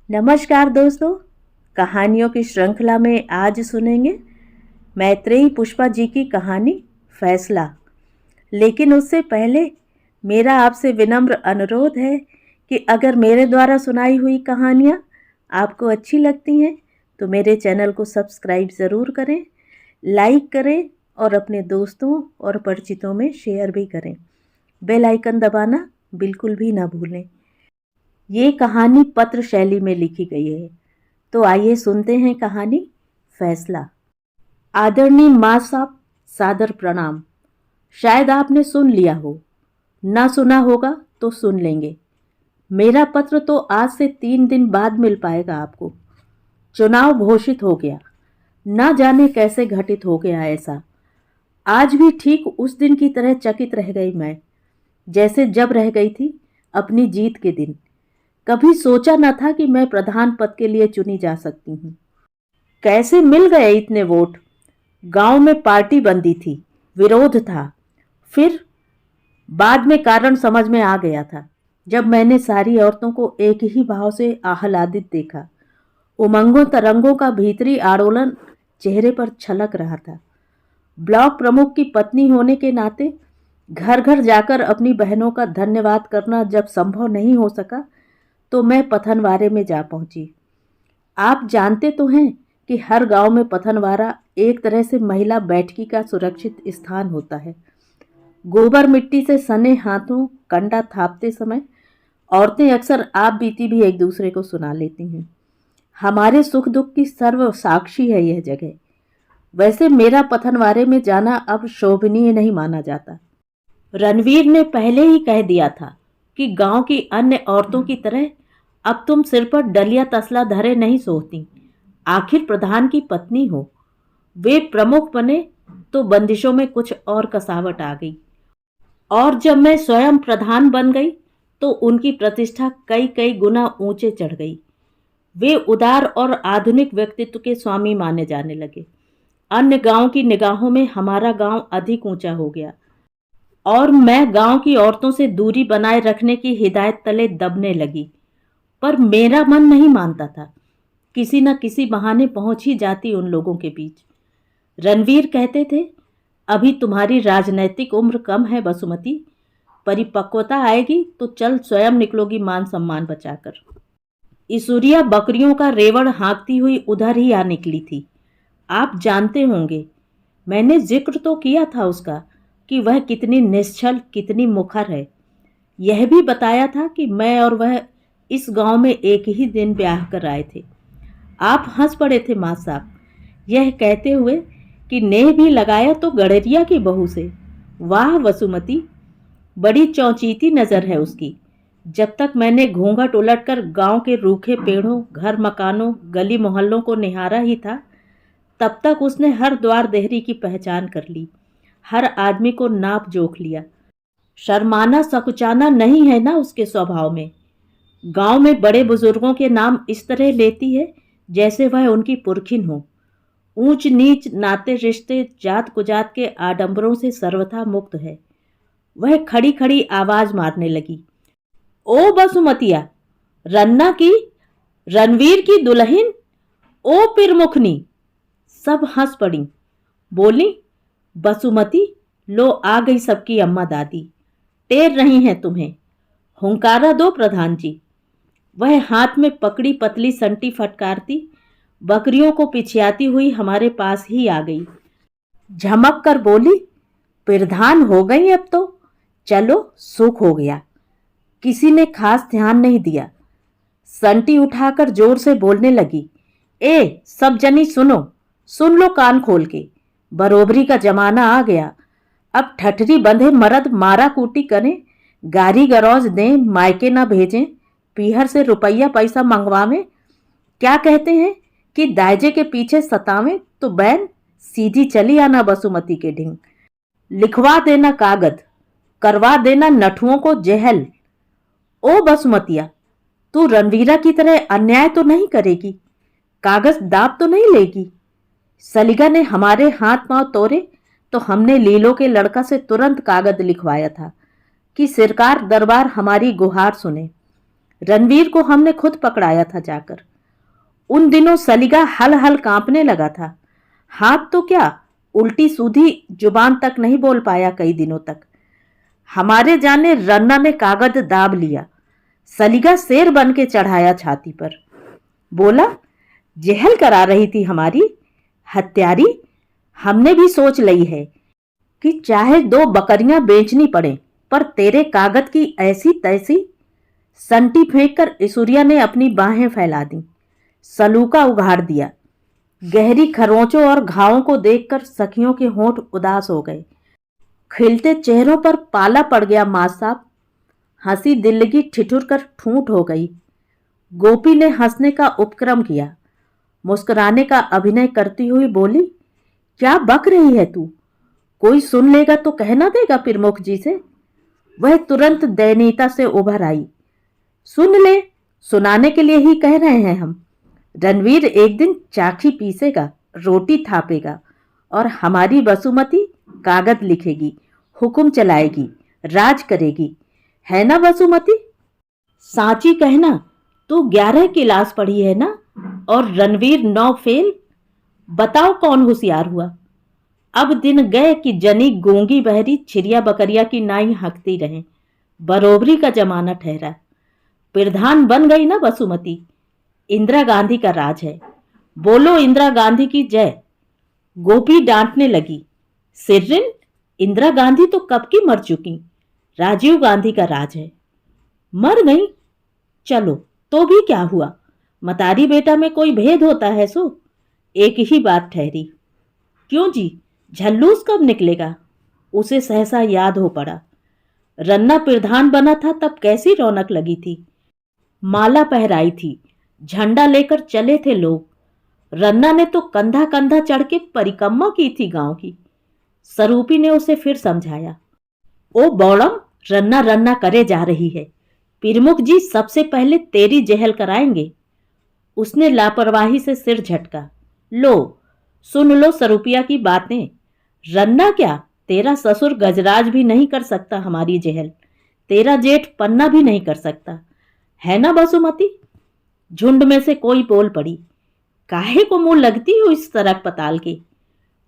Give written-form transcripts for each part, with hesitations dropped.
नमस्कार दोस्तों। कहानियों की श्रृंखला में आज सुनेंगे मैत्रेयी पुष्पा जी की कहानी फैसला। लेकिन उससे पहले मेरा आपसे विनम्र अनुरोध है कि अगर मेरे द्वारा सुनाई हुई कहानियाँ आपको अच्छी लगती हैं तो मेरे चैनल को सब्सक्राइब ज़रूर करें, लाइक करें और अपने दोस्तों और परिचितों में शेयर भी करें। बेल आइकन दबाना बिल्कुल भी ना भूलें। ये कहानी पत्र शैली में लिखी गई है, तो आइए सुनते हैं कहानी फैसला। आदरणीय माँ साहब, सादर प्रणाम। शायद आपने सुन लिया हो, ना सुना होगा तो सुन लेंगे। मेरा पत्र तो आज से 3 दिन बाद मिल पाएगा आपको। चुनाव घोषित हो गया, ना जाने कैसे घटित हो गया ऐसा। आज भी ठीक उस दिन की तरह चकित रह गई मैं, जैसे जब रह गई थी अपनी जीत के दिन। कभी सोचा न था कि मैं प्रधान पद के लिए चुनी जा सकती हूँ। कैसे मिल गए इतने वोट? गांव में पार्टी बंदी थी, विरोध था। फिर बाद में कारण समझ में आ गया था, जब मैंने सारी औरतों को एक ही भाव से आह्लादित देखा। उमंगों तरंगों का भीतरी आंदोलन चेहरे पर छलक रहा था। ब्लॉक प्रमुख की पत्नी होने के नाते घर घर जाकर अपनी बहनों का धन्यवाद करना जब संभव नहीं हो सका, तो मैं पथनवारे में जा पहुंची। आप जानते तो हैं कि हर गांव में पथनवारा एक तरह से महिला बैठकी का सुरक्षित स्थान होता है। गोबर मिट्टी से सने हाथों कंडा थापते समय औरतें अक्सर आप बीती भी एक दूसरे को सुना लेती हैं। हमारे सुख दुख की सर्व साक्षी है यह जगह। वैसे मेरा पथनवारे में जाना अब शोभनीय नहीं माना जाता। रणवीर ने पहले ही कह दिया था कि गांव की अन्य औरतों की तरह अब तुम सिर पर डलिया तसला धरे नहीं सोती। आखिर प्रधान की पत्नी हो। वे प्रमुख बने तो बंदिशों में कुछ और कसावट आ गई, और जब मैं स्वयं प्रधान बन गई तो उनकी प्रतिष्ठा कई कई गुना ऊंचे चढ़ गई। वे उदार और आधुनिक व्यक्तित्व के स्वामी माने जाने लगे। अन्य गांव की निगाहों में हमारा गांव अधिक ऊंचा हो गया, और मैं गांव की औरतों से दूरी बनाए रखने की हिदायत तले दबने लगी। पर मेरा मन नहीं मानता था। किसी न किसी बहाने पहुंच ही जाती उन लोगों के बीच। रणवीर कहते थे, अभी तुम्हारी राजनैतिक उम्र कम है बसुमती, परिपक्वता आएगी तो चल स्वयं निकलोगी मान सम्मान बचाकर। ईश्वरिया बकरियों का रेवड़ हाँकती हुई उधर ही आ निकली थी। आप जानते होंगे, मैंने जिक्र तो किया था उसका कि वह कितनी निश्चल, कितनी मुखर है। यह भी बताया था कि मैं और वह इस गांव में एक ही दिन ब्याह कर आए थे। आप हंस पड़े थे माँ साहब, यह कहते हुए कि नेह भी लगाया तो गड़रिया की बहू से। वाह वसुमती, बड़ी चौंचीती नजर है उसकी। जब तक मैंने घूंघट उलटकर गांव के रूखे पेड़ों, घर मकानों, गली मोहल्लों को निहारा ही था, तब तक उसने हर द्वार देहरी की पहचान कर ली, हर आदमी को नाप जोख लिया। शर्माना सकुचाना नहीं है ना उसके स्वभाव में। गांव में बड़े बुजुर्गों के नाम इस तरह लेती है जैसे वह उनकी पुरखिन हो। ऊंच नीच, नाते रिश्ते, जात कुजात के आडंबरों से सर्वथा मुक्त है। वह खड़ी खड़ी आवाज मारने लगी, ओ बसुमतिया, रन्ना की, रणवीर की दुल्हन, ओ पिरमुखनी। सब हंस पड़ी। बोली, बसुमती, लो आ गई सबकी अम्मा दादी, टेर रही हैं तुम्हें, हुंकारा दो प्रधान जी। वह हाथ में पकड़ी पतली संटी फटकारती बकरियों को पिछियाती हुई हमारे पास ही आ गई। झमक कर बोली, प्रधान हो गई अब तो, चलो सुख हो गया। किसी ने खास ध्यान नहीं दिया। संटी उठाकर जोर से बोलने लगी, ए सब जनी सुनो, सुन लो कान खोल के। बरोबरी का जमाना आ गया। अब ठठरी बंधे मर्द मारा कूटी करें, गारी गरौज दें, मायके ना भेजें, पीहर से रुपया पैसा मंगवावें। क्या कहते हैं कि दायजे के पीछे सतावें तो बैन सीधी चली आना बसुमती के ढिंग। लिखवा देना कागज, करवा देना नठुओं को जेहल। ओ बसुमतिया, तू रणवीरा की तरह अन्याय तो नहीं करेगी? कागज दाब तो नहीं लेगी? सलिगा ने हमारे हाथ पांव तोड़े तो हमने लीलो के लड़का से तुरंत कागज लिखवाया था कि सरकार दरबार हमारी गुहार सुने। रणवीर को हमने खुद पकड़ाया था जाकर। उन दिनों सलीगा हल हल कांपने लगा था। हाथ तो क्या, उल्टी सीधी जुबान तक नहीं बोल पाया कई दिनों तक। हमारे जाने रन्ना ने कागज दाब लिया। सलीगा शेर बन के चढ़ाया छाती पर। बोला, जेहल करा रही थी हमारी हत्यारी। हमने भी सोच ली है कि चाहे 2 बकरियां बेचनी पड़े, पर तेरे कागज की ऐसी तैसी। संटी फेंककर ऐश्वर्या ने अपनी बाहें फैला दी, सलूका उघाड़ दिया। गहरी खरोंचों और घावों को देखकर सखियों के होंठ उदास हो गए। खिलते चेहरों पर पाला पड़ गया। मां साहब हंसी दिल्लगी ठिठुर कर ठूंठ हो गई। गोपी ने हंसने का उपक्रम किया। मुस्कुराने का अभिनय करती हुई बोली, क्या बक रही है तू? कोई सुन लेगा तो कहना देगा प्रमुख जी से। वह तुरंत दयनीयता से उभर आई। सुन ले, सुनाने के लिए ही कह रहे हैं हम। रणवीर एक दिन चाखी पीसेगा, रोटी थापेगा और हमारी वसुमती कागज लिखेगी, हुक्म चलाएगी, राज करेगी। है ना वसुमती? सांची कहना, तू 11 क्लास पढ़ी है ना, और रणवीर 9 फेल। बताओ कौन होशियार हुआ? अब दिन गए कि जनी गूंगी बहरी छिरिया बकरिया की नाई हंकती रहे। बरोबरी का जमाना ठहरा। प्रधान बन गई ना वसुमती। इंदिरा गांधी का राज है। बोलो इंदिरा गांधी की जय। गोपी डांटने लगी, सिर्रिन, इंदिरा गांधी तो कब की मर चुकी। राजीव गांधी का राज है। मर गई? चलो तो भी क्या हुआ? मतारी बेटा में कोई भेद होता है सो? एक ही बात ठहरी। क्यों जी, झल्लूस कब निकलेगा? उसे सहसा याद हो पड़ा। रन्ना प्रधान बना था तब कैसी रौनक लगी थी। माला पहराई थी, झंडा लेकर चले थे लोग। रन्ना ने तो कंधा कंधा चढ़ के परिक्रमा की थी गांव की। सरूपी ने उसे फिर समझाया। ओ बौड़म, रन्ना रन्ना करे जा रही है। प्रमुख जी सबसे पहले तेरी जहल कराएंगे। उसने लापरवाही से सिर झटका। लो, सुन लो सरूपिया की बातें। रन्ना क्या, तेरा ससुर गजराज भी नहीं कर सकता हमारी जहल। तेरा जेठ पन्ना भी नहीं कर सकता। है ना वसुमती? झुंड में से कोई बोल पड़ी। काहे को मुंह लगती हो इस तरह पताल के?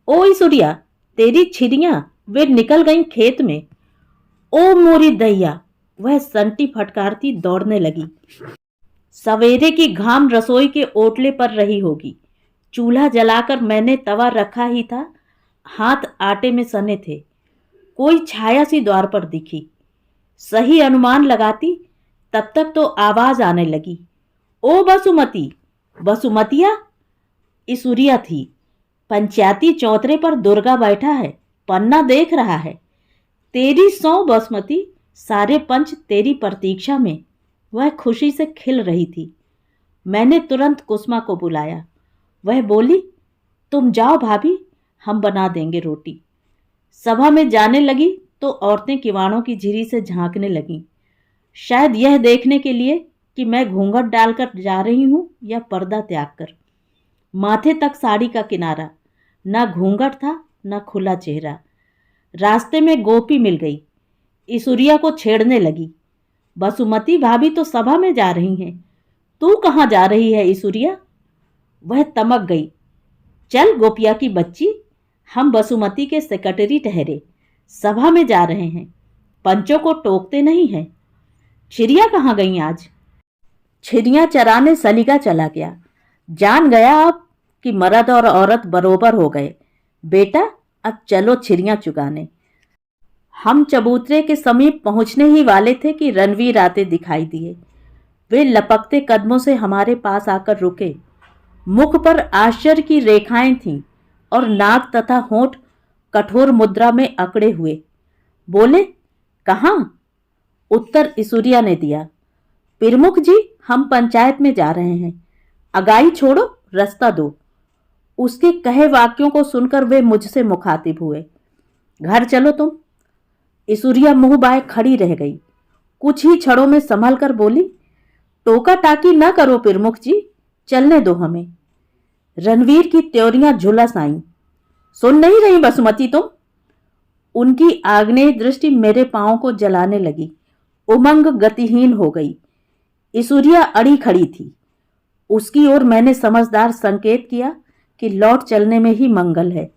ओ ईसुरिया, तेरी छिरियां वे निकल गईं खेत में। ओ मोरी दैया, वह संटी फटकारती दौड़ने लगी। सवेरे की घाम रसोई के ओटले पर रही होगी। चूल्हा जलाकर मैंने तवा रखा ही था। हाथ आटे में सने थे। कोई छाया सी द्वार पर दिखी। सही अनुमान लगाती तब तक तो आवाज आने लगी। ओ बसुमती, बसुमतिया। इसूरिया थी। पंचायती चौतरे पर दुर्गा बैठा है, पन्ना देख रहा है। तेरी सौ बसमती, सारे पंच तेरी प्रतीक्षा में। वह खुशी से खिल रही थी। मैंने तुरंत कुसुमा को बुलाया। वह बोली, तुम जाओ भाभी, हम बना देंगे रोटी। सभा में जाने लगी तो औरतें किवाड़ों की झिरी से झांकने लगीं, शायद यह देखने के लिए कि मैं घूंघट डालकर जा रही हूं या पर्दा त्याग कर। माथे तक साड़ी का किनारा, ना घूंघट था ना खुला चेहरा। रास्ते में गोपी मिल गई। ईसुरिया को छेड़ने लगी। बसुमती भाभी तो सभा में जा रही हैं, तू कहाँ जा रही है ईसुरिया? वह तमक गई। चल गोपिया की बच्ची, हम बसुमती के सेक्रेटरी ठहरे, सभा में जा रहे हैं, पंचों को टोकते नहीं हैं। छिरिया कहाँ गई आज? छिरिया चराने सलीगा चला गया। जान गया अब कि मर्द और औरत बरोबर हो गए। बेटा, अब चलो छिरिया चुगाने। हम चबूतरे के समीप पहुंचने ही वाले थे कि रणवीर आते दिखाई दिए। वे लपकते कदमों से हमारे पास आकर रुके। मुख पर आश्चर्य की रेखाएं थीं और नाक तथा होंठ कठोर मुद्रा में अकड़े हुए। बोले, कहाँ? उत्तर ईसुरिया ने दिया। प्रमुख जी, हम पंचायत में जा रहे हैं, अगाई छोड़ो, रास्ता दो। उसके कहे वाक्यों को सुनकर वे मुझसे मुखातिब हुए। घर चलो तुम। ईसुरिया मुंह बाए खड़ी रह गई। कुछ ही क्षणों में संभल कर बोली, टोका टाकी न करो प्रमुख जी, चलने दो हमें। रणवीर की त्योरियां झुलस आईं। सुन नहीं रही बसुमती तुम? उनकी आग्नेय दृष्टि मेरे पांव को जलाने लगी। उमंग गतिहीन हो गई। ईश्वरिया अड़ी खड़ी थी। उसकी ओर मैंने समझदार संकेत किया कि लौट चलने में ही मंगल है।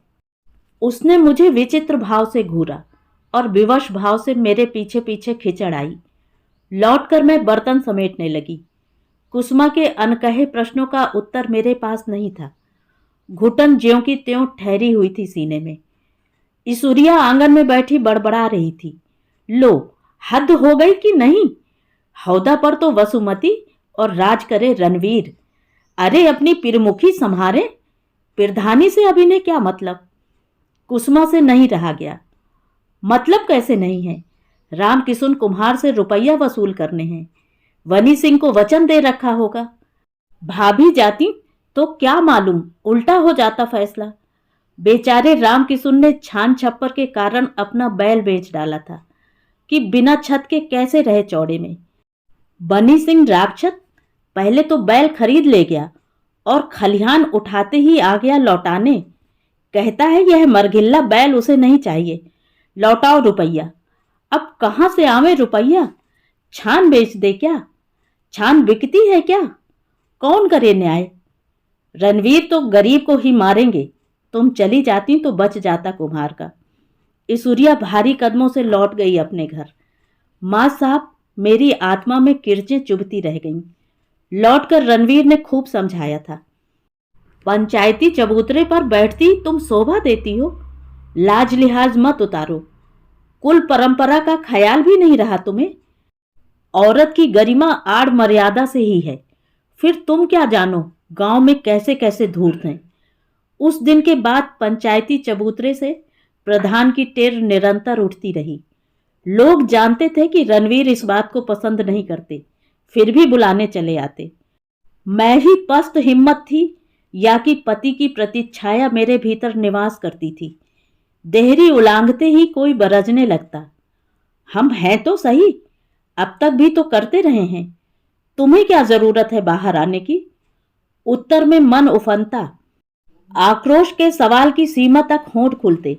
उसने मुझे विचित्र भाव से घूरा और विवश भाव से मेरे पीछे पीछे खिंचड़ आई। लौटकर मैं बर्तन समेटने लगी। कुसुमा के अनकहे प्रश्नों का उत्तर मेरे पास नहीं था। घुटन ज्यों की त्यों ठहरी हुई थी सीने में। ईश्वरिया आंगन में बैठी बड़बड़ा रही थी। लो, हद हो गई कि नहीं? हौदा पर तो वसुमती और राज करे रणवीर। अरे अपनी पिरमुखी संभारे, पिरधानी से अभी ने क्या मतलब? कुसुमा से नहीं रहा गया। मतलब कैसे नहीं है? राम किशुन कुम्हार से रुपया वसूल करने हैं। वनी सिंह को वचन दे रखा होगा। भाभी जाती तो क्या मालूम उल्टा हो जाता फैसला। बेचारे राम किशुन ने छान छप्पर के कारण अपना बैल बेच डाला था कि बिना छत के कैसे रहे चौड़े में। बनी सिंह राक्षत पहले तो बैल खरीद ले गया और खलिहान उठाते ही आ गया लौटाने। कहता है यह मरघिल्ला बैल उसे नहीं चाहिए, लौटाओ रुपया। अब कहां से आवे रुपया? छान बेच दे क्या? छान बिकती है क्या? कौन करे न्याय? रणवीर तो गरीब को ही मारेंगे। तुम चली जाती तो बच जाता कुम्हार का। ईश्वरिया भारी कदमों से लौट गई अपने घर। मां साहब मेरी आत्मा में किरचें चुभती रह गईं। लौटकर रणवीर ने खूब समझाया था। पंचायती चबूतरे पर बैठती तुम शोभा देती हो, लाज लिहाज मत उतारो। कुल परंपरा का ख्याल भी नहीं रहा तुम्हें। औरत की गरिमा आड़ मर्यादा से ही है। फिर तुम क्या जानो गांव में कैसे कैसे धूर्त हैं। उस दिन के बाद पंचायती चबूतरे से प्रधान की टेर निरंतर उठती रही। लोग जानते थे कि रणवीर इस बात को पसंद नहीं करते, फिर भी बुलाने चले आते। मैं ही पस्त हिम्मत थी या कि पति की प्रतिच्छाया मेरे भीतर निवास करती थी। देहरी उलांघते ही कोई बरजने लगता। हम हैं तो सही, अब तक भी तो करते रहे हैं। तुम्हें क्या जरूरत है बाहर आने की? उत्तर में मन उफनता। आक्रोश के सवाल की सीमा तक होंठ खुलते,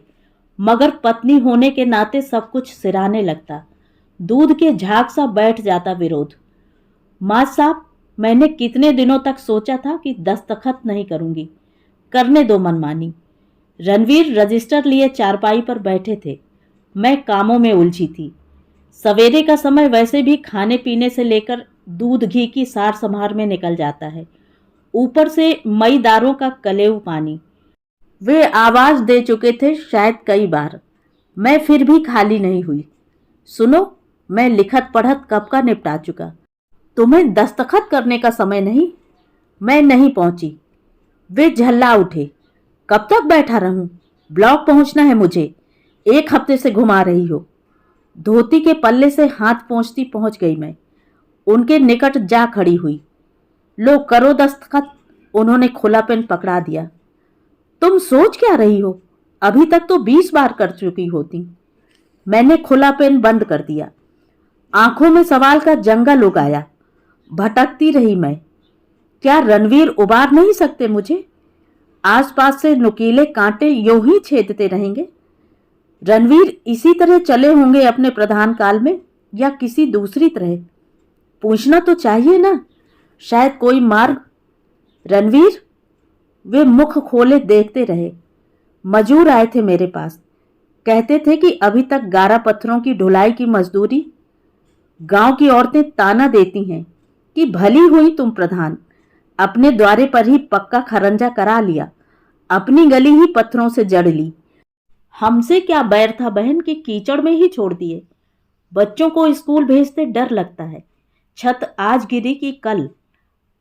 मगर पत्नी होने के नाते सब कुछ सिराने लगता। दूध के झाग सा बैठ जाता विरोध। मां साहब, मैंने कितने दिनों तक सोचा था कि दस्तखत नहीं करूंगी, करने दो मनमानी। रणवीर रजिस्टर लिए चारपाई पर बैठे थे। मैं कामों में उलझी थी। सवेरे का समय वैसे भी खाने पीने से लेकर दूध घी की सार संभार में निकल जाता है, ऊपर से मईदारों का कलेऊ पानी। वे आवाज दे चुके थे शायद कई बार, मैं फिर भी खाली नहीं हुई। सुनो, मैं लिखत पढ़त कब का निपटा चुका। तुम्हें दस्तखत करने का समय नहीं? मैं नहीं पहुंची। वे झल्ला उठे। कब तक बैठा रहूं? ब्लॉक पहुंचना है मुझे। 1 हफ्ते से घुमा रही हो। धोती के पल्ले से हाथ पहुंचती पहुंच गई मैं। उनके निकट जा खड़ी हुई। लो करो दस्तखत। उन्होंने खुला पेन पकड़ा दिया। तुम सोच क्या रही हो? अभी तक तो 20 बार कर चुकी होती। मैंने खुला पेन बंद कर दिया। आंखों में सवाल का जंगल उगाया। भटकती रही मैं। क्या रणवीर उबार नहीं सकते मुझे? आसपास से नुकीले कांटे यूं ही छेदते रहेंगे। रणवीर इसी तरह चले होंगे अपने प्रधान काल में या किसी दूसरी तरह? पूछना तो चाहिए ना, शायद कोई मार्ग। रणवीर? वे मुख खोले देखते रहे। मजूर आए थे मेरे पास। कहते थे कि अभी तक 11 पत्थरों की ढुलाई की मजदूरी। गांव की औरतें ताना देती हैं कि भली हुई तुम प्रधान, अपने द्वारे पर ही पक्का खरंजा करा लिया, अपनी गली ही पत्थरों से जड़ ली। हमसे क्या बैर था बहन कि कीचड़ में ही छोड़ दिए। बच्चों को स्कूल भेजते डर लगता है। छत आज गिरी कि कल।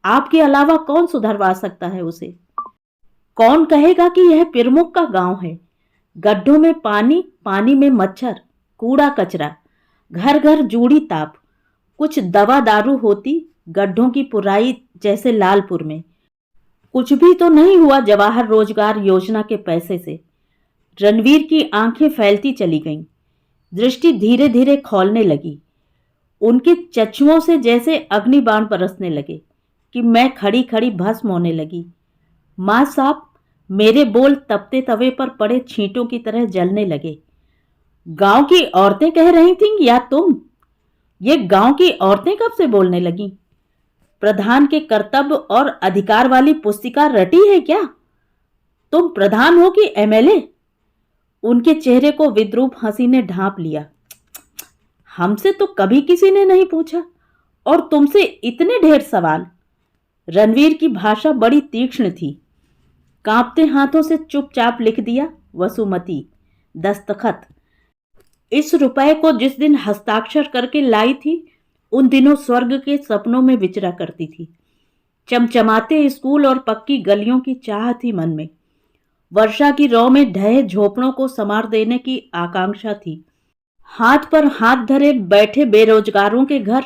आपके अलावा कौन सुधरवा सकता है उसे? कौन कहेगा कि यह पिरमुख का गांव है? गड्ढों में पानी, पानी में मच्छर, कूड़ा कचरा, घर घर जूड़ी ताप। कुछ दवा दारू होती गड्ढों की पुराई जैसे लालपुर में। कुछ भी तो नहीं हुआ जवाहर रोजगार योजना के पैसे से। रणवीर की आंखें फैलती चली गईं। दृष्टि धीरे धीरे खौलने लगी। उनके चक्षुओं से जैसे अग्निबाण बरसने लगे कि मैं खड़ी खड़ी भस्म होने लगी। मां साहब, मेरे बोल तपते तवे पर पड़े छींटों की तरह जलने लगे। गांव की औरतें कह रही थीं या तुम? ये गांव की औरतें कब से बोलने लगीं? प्रधान के कर्तव्य और अधिकार वाली पुस्तिका रटी है क्या? तुम प्रधान हो कि एमएलए? उनके चेहरे को विद्रूप हंसी ने ढांप लिया। हमसे तो कभी किसी ने नहीं पूछा और तुमसे इतने ढेर सवाल। रणवीर की भाषा बड़ी तीक्ष्ण थी। कांपते हाथों से चुपचाप लिख दिया, वसुमती। दस्तखत। इस रुपए को जिस दिन हस्ताक्षर करके लाई थी, उन दिनों स्वर्ग के सपनों में विचरा करती थी। चमचमाते स्कूल और पक्की गलियों की चाह थी मन में। वर्षा की रौ में ढहे झोपड़ों को संवार देने की आकांक्षा थी। हाथ पर हाथ धरे बैठे बेरोजगारों के घर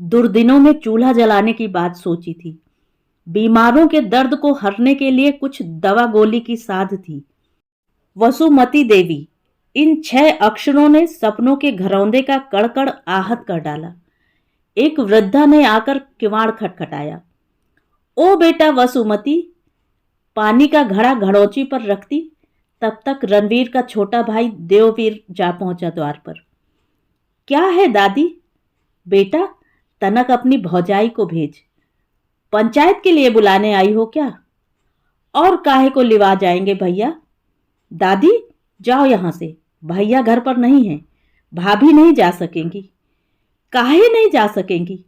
दुर्दिनों में चूल्हा जलाने की बात सोची थी। बीमारों के दर्द को हरने के लिए कुछ दवा गोली की साध थी। वसुमती देवी, इन 6 अक्षरों ने सपनों के घरौंदे का कड़कड़ आहत कर डाला। एक वृद्धा ने आकर किवाड़ खटखटाया। ओ बेटा वसुमती। पानी का घड़ा घड़ौची पर रखती, तब तक रणवीर का छोटा भाई देववीर जा पहुंचा द्वार पर। क्या है दादी? बेटा, तनक अपनी भौजाई को भेज। पंचायत के लिए बुलाने आई हो क्या? और काहे को लिवा जाएंगे भैया? दादी, जाओ यहां से। भैया घर पर नहीं है, भाभी नहीं जा सकेंगी। काहे नहीं जा सकेंगी?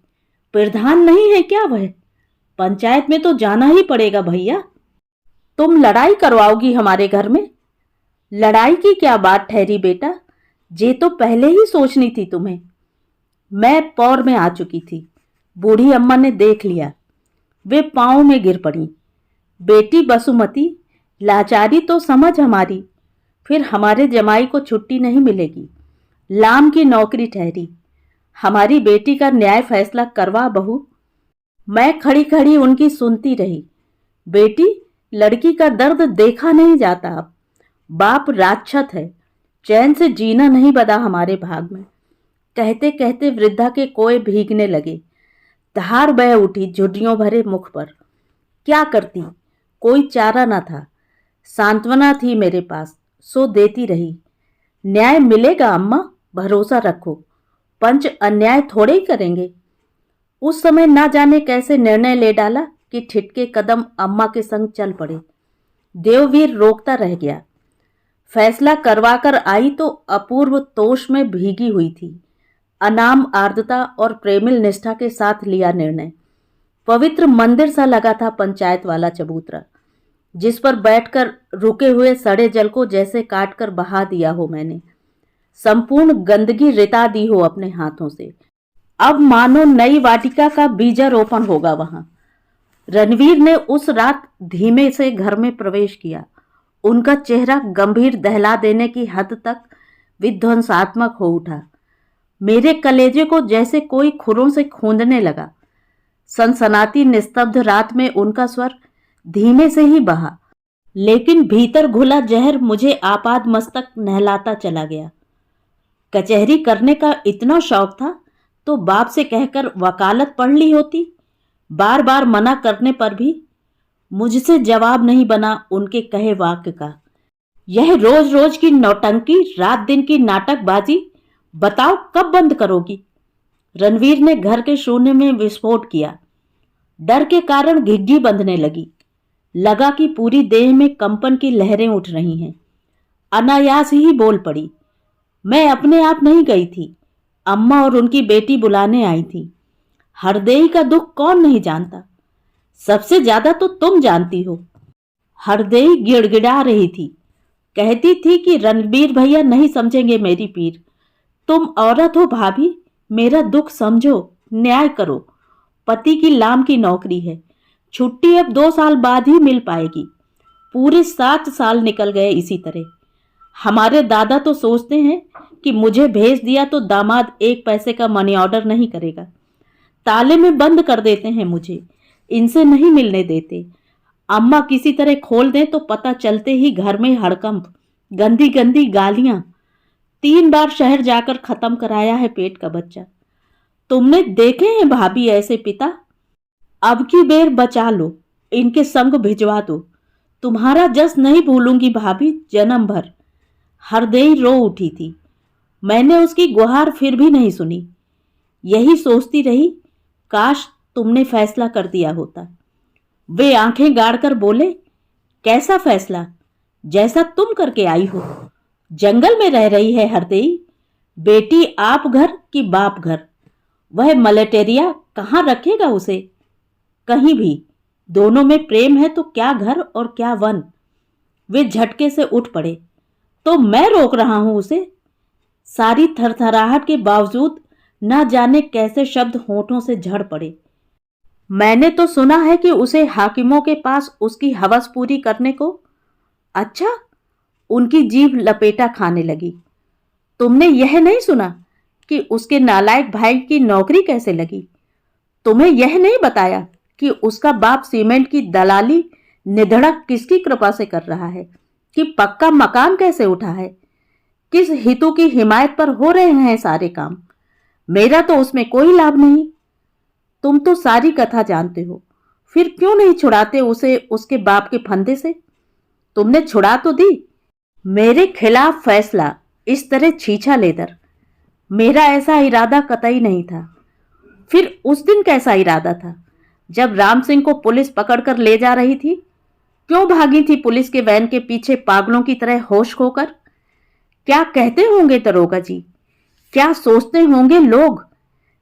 प्रधान नहीं है क्या वह? पंचायत में तो जाना ही पड़ेगा भैया। तुम लड़ाई करवाओगी हमारे घर में? लड़ाई की क्या बात ठहरी बेटा, ये तो पहले ही सोचनी थी तुम्हें। मैं पौर में आ चुकी थी। बूढ़ी अम्मा ने देख लिया। वे पांव में गिर पड़ी। बेटी बसुमती, लाचारी तो समझ हमारी। फिर हमारे जमाई को छुट्टी नहीं मिलेगी। लाम की नौकरी ठहरी। हमारी बेटी का न्याय फैसला करवा बहू। मैं खड़ी खड़ी उनकी सुनती रही। बेटी, लड़की का दर्द देखा नहीं जाता अब। बाप राक्षस है, चैन से जीना नहीं बदा हमारे भाग में। कहते कहते वृद्धा के कोए भीगने लगे। धार बह उठी झुर्रियों भरे मुख पर। क्या करती? कोई चारा न था। सांत्वना थी मेरे पास, सो देती रही। न्याय मिलेगा अम्मा, भरोसा रखो। पंच अन्याय थोड़े ही करेंगे। उस समय ना जाने कैसे निर्णय ले डाला कि ठिठके कदम अम्मा के संग चल पड़े। देववीर रोकता रह गया। फैसला करवाकर आई तो अपूर्व तोष में भीगी हुई थी। अनाम आर्द्रता और प्रेमिल निष्ठा के साथ लिया निर्णय। पवित्र मंदिर सा लगा था पंचायत वाला चबूतरा, जिस पर बैठकर रुके हुए सड़े जल को जैसे काटकर बहा दिया हो मैंने। संपूर्ण गंदगी रिता दी हो अपने हाथों से। अब मानो नई वाटिका का बीजारोपण होगा वहां। रणवीर ने उस रात धीमे से घर में प्रवेश किया। उनका चेहरा गंभीर दहला देने की हद तक विध्वंसात्मक हो उठा। मेरे कलेजे को जैसे कोई खुरों से खूंदने लगा। सनसनाती निस्तब्ध रात में उनका स्वर धीमे से ही बहा, लेकिन भीतर घुला जहर मुझे आपाद मस्तक नहलाता चला गया। कचहरी करने का इतना शौक था तो बाप से कहकर वकालत पढ़ ली होती। बार बार मना करने पर भी मुझसे जवाब नहीं बना उनके कहे वाक्य का। यह रोज रोज की नौटंकी, रात दिन की नाटकबाजी, बताओ कब बंद करोगी? रणवीर ने घर के शून्य में विस्फोट किया। डर के कारण घिघी बंधने लगी। लगा कि पूरी देह में कंपन की लहरें उठ रही हैं। अनायास ही बोल पड़ी। मैं अपने आप नहीं गई थी, अम्मा और उनकी बेटी बुलाने आई थी। हरदेई का दुख कौन नहीं जानता? सबसे ज्यादा तो तुम जानती हो। हरदेई गिड़गिड़ा रही थी। कहती थी कि रणबीर भैया नहीं समझेंगे मेरी पीर। तुम औरत हो भाभी, मेरा दुख समझो, न्याय करो। पति की लाम की नौकरी है, छुट्टी अब 2 साल बाद ही मिल पाएगी। पूरे 7 साल निकल गए इसी तरह। हमारे दादा तो सोचते हैं कि मुझे भेज दिया तो दामाद 1 पैसे का मनी ऑर्डर नहीं करेगा। ताले में बंद कर देते हैं मुझे, इनसे नहीं मिलने देते। अम्मा किसी तरह खोल दें तो पता चलते ही घर में हड़कंप, गंदी गंदी गालियां। 3 बार शहर जाकर खत्म कराया है पेट का बच्चा। तुमने देखे हैं भाभी ऐसे पिता? अब की बेर बचा लो, इनके संग भिजवा दो। तुम्हारा जस नहीं भूलूंगी भाभी, जन्म भर। हरदेई रो उठी थी। मैंने उसकी गुहार फिर भी नहीं सुनी। यही सोचती रही, काश तुमने फैसला कर दिया होता। वे आंखें गाड़कर बोले, कैसा फैसला? जैसा तुम करके आई हो। जंगल में रह रही है हरदेई। बेटी आप घर कि बाप घर? वह मलेटेरिया कहाँ रखेगा उसे? कहीं भी। दोनों में प्रेम है तो क्या घर और क्या वन। वे झटके से उठ पड़े। तो मैं रोक रहा हूं उसे? सारी थरथराहट के बावजूद न जाने कैसे शब्द होठों से झड़ पड़े। मैंने तो सुना है कि उसे हाकिमों के पास उसकी हवस पूरी करने को। अच्छा? उनकी जीभ लपेटा खाने लगी। तुमने यह नहीं सुना कि उसके नालायक भाई की नौकरी कैसे लगी? तुम्हें यह नहीं बताया कि उसका बाप सीमेंट की दलाली निधड़क किसकी कृपा से कर रहा है, कि पक्का मकान कैसे उठा है, किस हितू की हिमायत पर हो रहे हैं सारे काम। मेरा तो उसमें कोई लाभ नहीं। तुम तो सारी कथा जानते हो, फिर क्यों नहीं छुड़ाते उसे उसके बाप के फंदे से? तुमने छुड़ा तो दी। मेरे खिलाफ फैसला इस तरह छीछा लेकर। मेरा ऐसा इरादा कतई नहीं था। फिर उस दिन कैसा इरादा था जब राम सिंह को पुलिस पकड़कर ले जा रही थी? क्यों भागी थी पुलिस के वैन के पीछे पागलों की तरह होश खोकर? क्या कहते होंगे दरोगा जी, क्या सोचते होंगे लोग?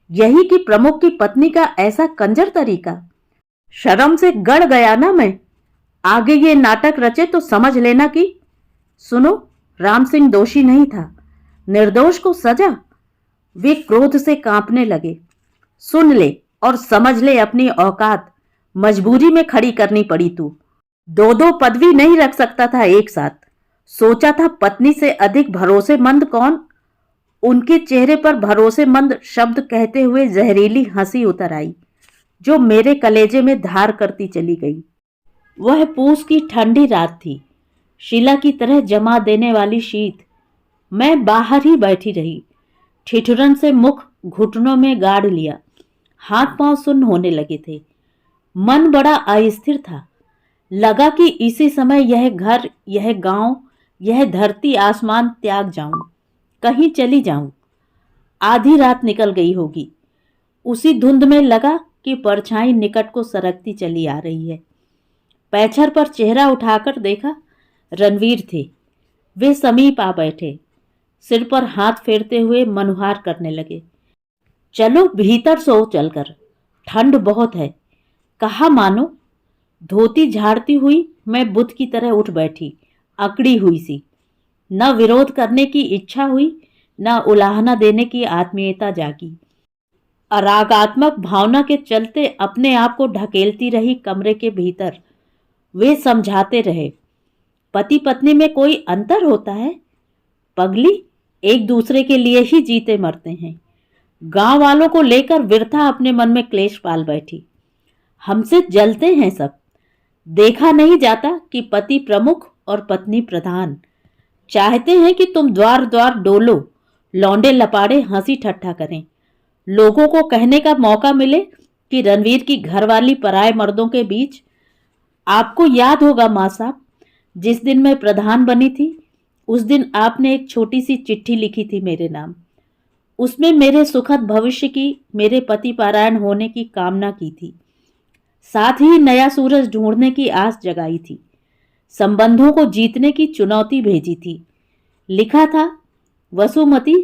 यही कि प्रमुख की पत्नी का ऐसा कंजर तरीका। शर्म से गड़ गया ना मैं। आगे ये नाटक रचे तो समझ लेना कि सुनो, राम सिंह दोषी नहीं था, निर्दोष को सजा। वे क्रोध से कांपने लगे। सुन ले और समझ ले अपनी औकात। मजबूरी में खड़ी करनी पड़ी तू। दो दो पदवी नहीं रख सकता था एक साथ। सोचा था पत्नी से अधिक भरोसेमंद कौन? उनके चेहरे पर भरोसेमंद शब्द कहते हुए जहरीली हंसी उतर आई, जो मेरे कलेजे में धार करती चली गई। वह पूस की ठंडी रात थी, शीला की तरह जमा देने वाली शीत। मैं बाहर ही बैठी रही, ठिठुरन से मुख घुटनों में गाड़ लिया। हाथ पांव सुन्न होने लगे थे। मन बड़ा अस्थिर था। लगा कि इसी समय यह घर, यह गांव, यह धरती आसमान त्याग जाऊं, कहीं चली जाऊं। आधी रात निकल गई होगी। उसी धुंध में लगा कि परछाई निकट को सरकती चली आ रही है। पैछर पर चेहरा उठाकर देखा, रणवीर थे। वे समीप आ बैठे, सिर पर हाथ फेरते हुए मनुहार करने लगे। चलो भीतर सो चलकर, ठंड बहुत है, कहा मानो। धोती झाड़ती हुई मैं बुत की तरह उठ बैठी, अकड़ी हुई सी। न विरोध करने की इच्छा हुई, न उलाहना देने की आत्मीयता जागी। अरागात्मक भावना के चलते अपने आप को ढकेलती रही कमरे के भीतर। वे समझाते रहे, पति पत्नी में कोई अंतर होता है? पगली, एक दूसरे के लिए ही जीते मरते हैं। गांव वालों को लेकर विरथा अपने मन में क्लेश पाल बैठी। हमसे जलते हैं सब। देखा नहीं जाता कि पति प्रमुख और पत्नी प्रधान। चाहते हैं कि तुम द्वार द्वार डोलो, लौंडे लपाड़े हंसी ठट्ठा करें। लोगों को कहने का मौका मिले कि रणवीर की घरवाली पराए मर्दों के बीच। आपको याद होगा मां साहब, जिस दिन मैं प्रधान बनी थी, उस दिन आपने एक छोटी सी चिट्ठी लिखी थी मेरे नाम। उसमें मेरे सुखद भविष्य की, मेरे पति पारायण होने की कामना की थी। साथ ही नया सूरज ढूंढने की आस जगाई थी। संबंधों को जीतने की चुनौती भेजी थी। लिखा था, वसुमती,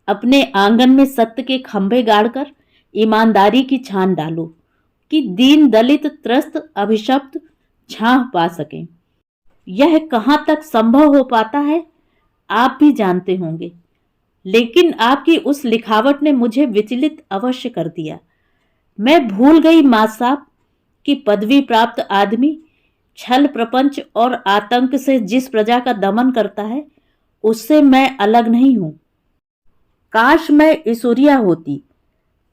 अपने आंगन में सत्य के खंभे गाड़कर ईमानदारी की छान डालो कि दीन दलित त्रस्त अभिशप्त छांव पा सकें। यह कहां तक संभव हो पाता है आप भी जानते होंगे, लेकिन आपकी उस लिखावट ने मुझे विचलित अवश्य कर दिया। मैं भूल गई मां साहब कि पदवी प्राप्त आदमी छल प्रपंच और आतंक से जिस प्रजा का दमन करता है, उससे मैं अलग नहीं हूं। काश मैं ईश्वरिया होती,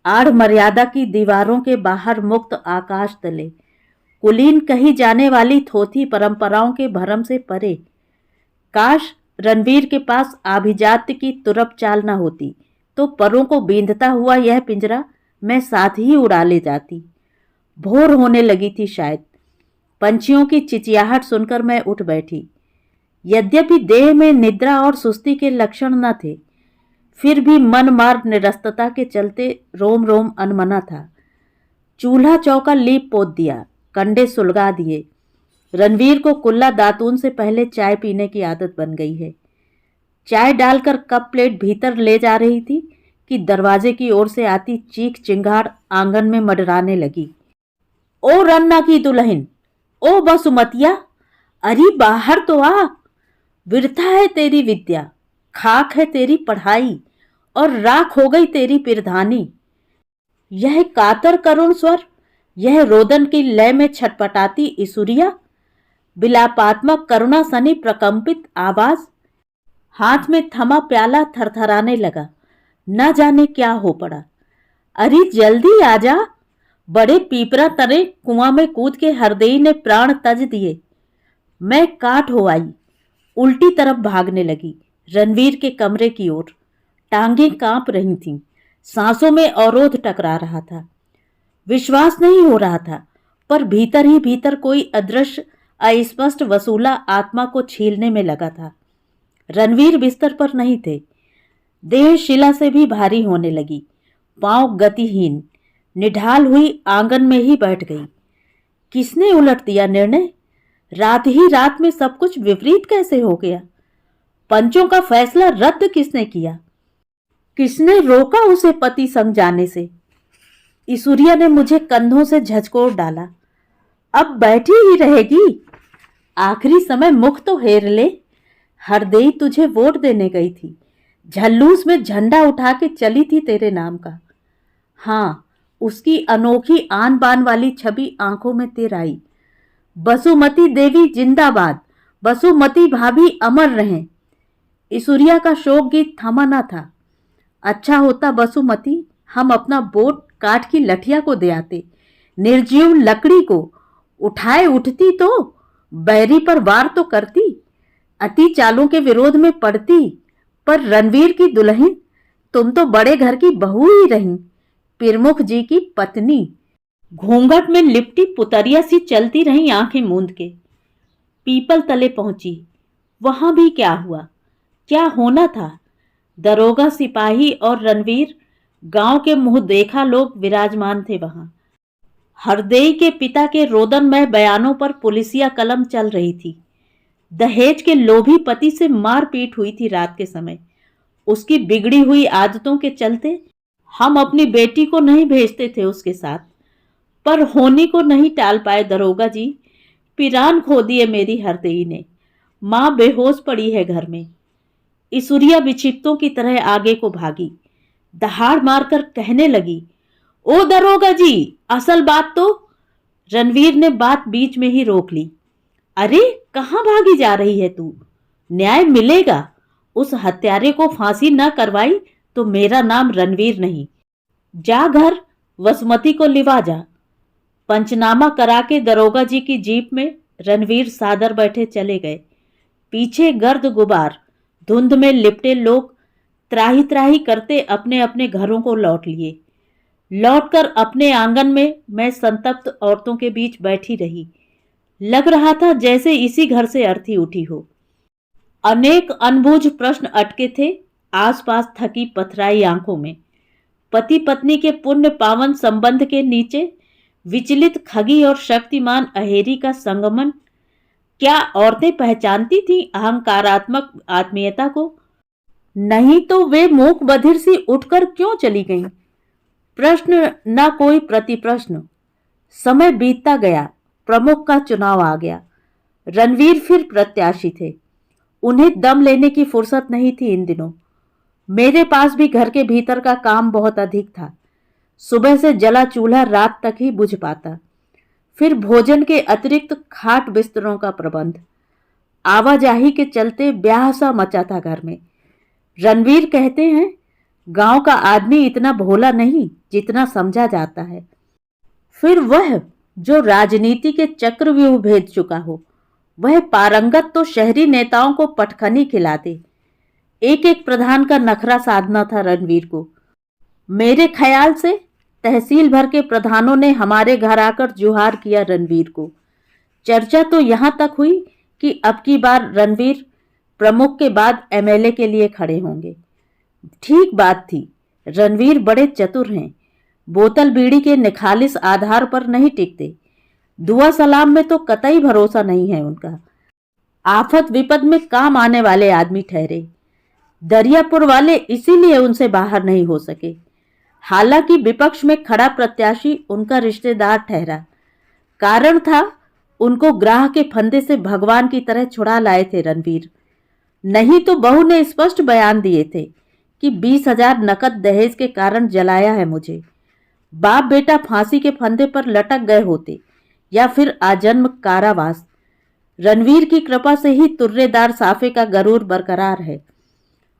आड़ मर्यादा की दीवारों के बाहर मुक्त आकाश तले, कुलीन कही जाने वाली थोथी परंपराओं के भरम से परे। काश रणवीर के पास आभिजात्य की तुरप चाल न होती, तो परों को बींधता हुआ यह पिंजरा मैं साथ ही उड़ा ले जाती। भोर होने लगी थी शायद। पंछियों की चिचियाहट सुनकर मैं उठ बैठी। यद्यपि देह में निद्रा और सुस्ती के लक्षण न थे, फिर भी मन मार निरस्तता के चलते रोम रोम अनमना था। चूल्हा चौका लीप पोत दिया, कंडे सुलगा दिए। रणवीर को कुल्ला दातून से पहले चाय पीने की आदत बन गई है। चाय डालकर कप प्लेट भीतर ले जा रही थी कि दरवाजे की ओर से आती चीख चिंगाड़ आंगन में मडराने लगी। ओ रन्ना की दुल्हन, ओ बसुमतिया, अरे बाहर तो आ। वृथा है तेरी विद्या, खाक है तेरी पढ़ाई, और राख हो गई तेरी पिरधानी। यह कातर करुण स्वर, यह रोदन की लय में छटपटाती ईसुरिया, विलापात्मक करुणा सनी प्रकंपित आवाज। हाथ में थमा प्याला थरथराने लगा। न जाने क्या हो पड़ा। अरे जल्दी आजा। बड़े पीपरा तरे कुआं में कूद के हरदेई ने प्राण तज दिए। मैं काट हो आई, उल्टी तरफ भागने लगी, रणवीर के कमरे की ओर। टांगें कांप रही थीं, सांसों में अवरोध टकरा रहा था। विश्वास नहीं हो रहा था, पर भीतर ही भीतर कोई अदृश्य अस्पष्ट वसूला आत्मा को छीलने में लगा था। रणवीर बिस्तर पर नहीं थे। देह शिला से भी भारी होने लगी। पांव गतिहीन, निढाल हुई आंगन में ही बैठ गई। किसने उलट दिया निर्णय? रात ही रात में सब कुछ विपरीत कैसे हो गया? पंचों का फैसला रद्द किसने किया? किसने रोका उसे पति संग जाने से? ईश्वरिया ने मुझे कंधों से झचकोर डाला। अब बैठी ही रहेगी? आखिरी समय मुख तो हेर ले। हरदेई तुझे वोट देने गई थी, झल्लूस में झंडा उठा के चली थी तेरे नाम का। हाँ, उसकी अनोखी आन बान वाली छवि आंखों में तिर आई। बसुमती देवी जिंदाबाद, बसुमती भाभी अमर रहें। ईश्वरिया का शोक गीत थमा न था। अच्छा होता बसुमती, हम अपना बोट काठ की लठिया को दे आते। निर्जीव लकड़ी को उठाए उठती तो बैरी पर वार तो करती, अति चालों के विरोध में पड़ती। पर रणवीर की दुल्हन, तुम तो बड़े घर की बहू ही रही, पिरमुख जी की पत्नी। घूंघट में लिपटी पुतरिया सी चलती रही आंखें मूंद के। पीपल तले पहुंची। वहां भी क्या हुआ? क्या होना था? दरोगा, सिपाही और रणवीर, गांव के मुंह देखा लोग विराजमान थे वहां। हरदेई के पिता के रोदनमय बयानों पर पुलिसिया कलम चल रही थी। दहेज के लोभी पति से मारपीट हुई थी रात के समय। उसकी बिगड़ी हुई आदतों के चलते हम अपनी बेटी को नहीं भेजते थे उसके साथ, पर होनी को नहीं टाल पाए दरोगा जी। पिरान खो दिए मेरी हरदेई ने। मां बेहोश पड़ी है घर में। ईश्वरिया विक्षिप्तों की तरह आगे को भागी, दहाड़ मारकर कहने लगी, ओ दरोगा जी, असल बात तो। रणवीर ने बात बीच में ही रोक ली। अरे कहां भागी जा रही है तू? न्याय मिलेगा। उस हत्यारे को फांसी न करवाई तो मेरा नाम रणवीर नहीं। जा घर, वसुमती को लिवा जा। पंचनामा करा के दरोगा जी की जीप में रणवीर सादर बैठे चले गए। पीछे गर्द गुबार, धुंध में लिपटे लोग त्राही त्राही करते अपने अपने घरों को लौट लिए। लौटकर अपने आंगन में मैं संतप्त औरतों के बीच बैठी रही। लग रहा था जैसे इसी घर से अर्थी उठी हो। अनेक अनबूझ प्रश्न अटके थे आसपास थकी पथराई आंखों में। पति पत्नी के पुण्य पावन संबंध के नीचे विचलित खगी और शक्तिमान अहेरी का संगमन। क्या औरतें पहचानती थीं अहंकारात्मक आत्मीयता को? नहीं तो वे मूक बधिर सी उठकर क्यों चली गईं? प्रश्न न कोई प्रतिप्रश्न। समय बीतता गया। प्रमुख का चुनाव आ गया। रणवीर फिर प्रत्याशी थे। उन्हें दम लेने की फुर्सत नहीं थी इन दिनों। मेरे पास भी घर के भीतर का काम बहुत अधिक था। सुबह से जला चूल्हा रात तक ही बुझ पाता। फिर भोजन के अतिरिक्त खाट बिस्तरों का प्रबंध। आवाजाही के चलते ब्याह सा मचा था घर में। रणवीर कहते हैं, गांव का आदमी इतना भोला नहीं जितना समझा जाता है। फिर वह जो राजनीति के चक्रव्यूह भेद चुका हो, वह पारंगत तो शहरी नेताओं को पटखनी खिलाते। एक एक प्रधान का नखरा साधना था रणवीर को। मेरे ख्याल से तहसील भर के प्रधानों ने हमारे घर आकर जुहार किया रणवीर को। चर्चा तो यहां तक हुई कि अब की बार रणवीर प्रमुख के बाद एमएलए के लिए खड़े होंगे। ठीक बात थी। रणवीर बड़े चतुर हैं। बोतल बीड़ी के निखालिस आधार पर नहीं टिकते। दुआ सलाम में तो कतई भरोसा नहीं है उनका। आफत विपद में काम आने वाले आदमी ठहरे। दरियापुर वाले इसीलिए उनसे बाहर नहीं हो सके। हालांकि विपक्ष में खड़ा प्रत्याशी उनका रिश्तेदार ठहरा। कारण था उनको ग्राह के फंदे से भगवान की तरह छुड़ा लाए थे रणवीर। नहीं तो बहू ने स्पष्ट बयान दिए थे कि 20,000 नकद दहेज के कारण जलाया है मुझे। बाप बेटा फांसी के फंदे पर लटक गए होते या फिर आजन्म कारावास। रणवीर की कृपा से ही तुर्रेदार साफे का गरूर बरकरार है।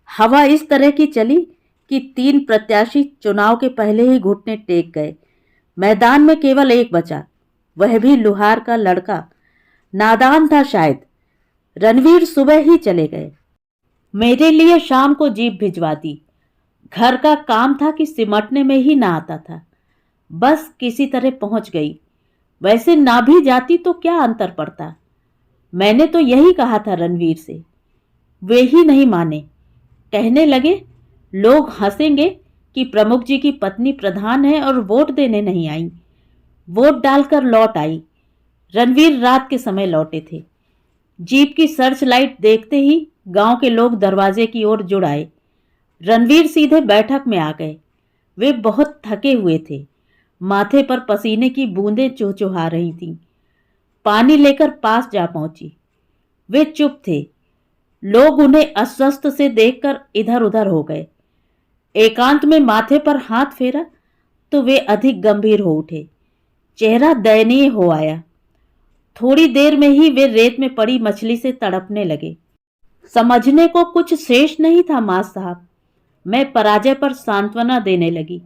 हवा इस तरह की चली कि 3 प्रत्याशी चुनाव के पहले ही घुटने टेक गए। मैदान में केवल एक बचा, वह भी लुहार का लड़का। नादान था शायद। रणवीर सुबह ही चले गए। मेरे लिए शाम को जीप भिजवा दी। घर का काम था कि सिमटने में ही ना आता था। बस किसी तरह पहुंच गई। वैसे ना भी जाती तो क्या अंतर पड़ता। मैंने तो यही कहा था रणवीर से। वे ही नहीं माने। कहने लगे लोग हंसेंगे कि प्रमुख जी की पत्नी प्रधान है और वोट देने नहीं आई। वोट डालकर लौट आई। रणवीर रात के समय लौटे थे। जीप की सर्च लाइट देखते ही गांव के लोग दरवाजे की ओर जुड़ आए। रणवीर सीधे बैठक में आ गए। वे बहुत थके हुए थे। माथे पर पसीने की बूंदें चुहचुहा रही थीं। पानी लेकर पास जा पहुंची। वे चुप थे। लोग उन्हें अस्वस्थ से देखकर इधर उधर हो गए। एकांत में माथे पर हाथ फेरा तो वे अधिक गंभीर हो उठे। चेहरा दयनीय हो आया। थोड़ी देर में ही वे रेत में पड़ी मछली से तड़पने लगे। समझने को कुछ शेष नहीं था मां साहब। मैं पराजय पर सांत्वना देने लगी।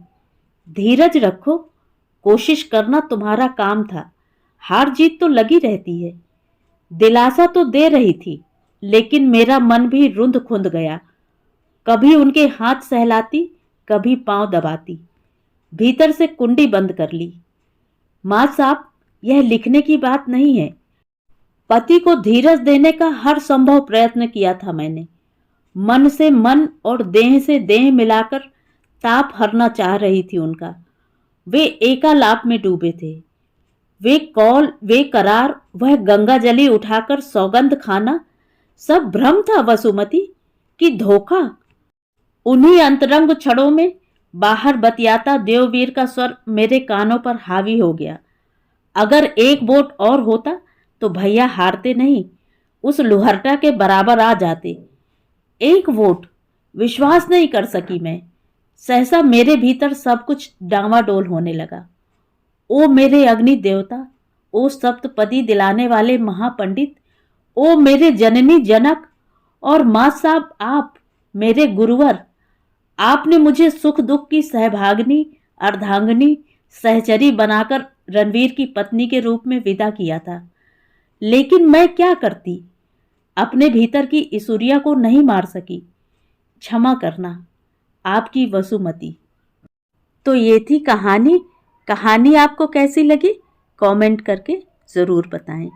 धीरज रखो, कोशिश करना तुम्हारा काम था। हार जीत तो लगी रहती है। दिलासा तो दे रही थी, लेकिन मेरा मन भी रुंध खुंद गया। कभी उनके हाथ सहलाती, कभी पांव दबाती। भीतर से कुंडी बंद कर ली। मां साहब, यह लिखने की बात नहीं है। पति को धीरज देने का हर संभव प्रयत्न किया था मैंने। मन से मन और देह से देह मिलाकर ताप हरना चाह रही थी उनका। वे एकालाप में डूबे थे। वे कौल, वे करार, वह गंगा जली उठाकर सौगंध खाना, सब भ्रम था वसुमती कि धोखा। उन्हीं अंतरंग क्षणों में बाहर बतियाता देववीर का स्वर मेरे कानों पर हावी हो गया। अगर एक वोट और होता तो भैया हारते नहीं, उस लुहरटा के बराबर आ जाते। एक वोट। विश्वास नहीं कर सकी मैं। सहसा मेरे भीतर सब कुछ डांवाडोल होने लगा। ओ मेरे अग्नि देवता, ओ सप्तपदी दिलाने वाले महापंडित, ओ मेरे जननी जनक और मां साहब, आप मेरे गुरुवर। आपने मुझे सुख दुख की सहभागिनी, अर्धांगिनी, सहचरी बनाकर रणवीर की पत्नी के रूप में विदा किया था। लेकिन मैं क्या करती। अपने भीतर की ईश्वरिया को नहीं मार सकी। क्षमा करना, आपकी वसुमती। तो ये थी कहानी। कहानी आपको कैसी लगी कमेंट करके ज़रूर बताएं।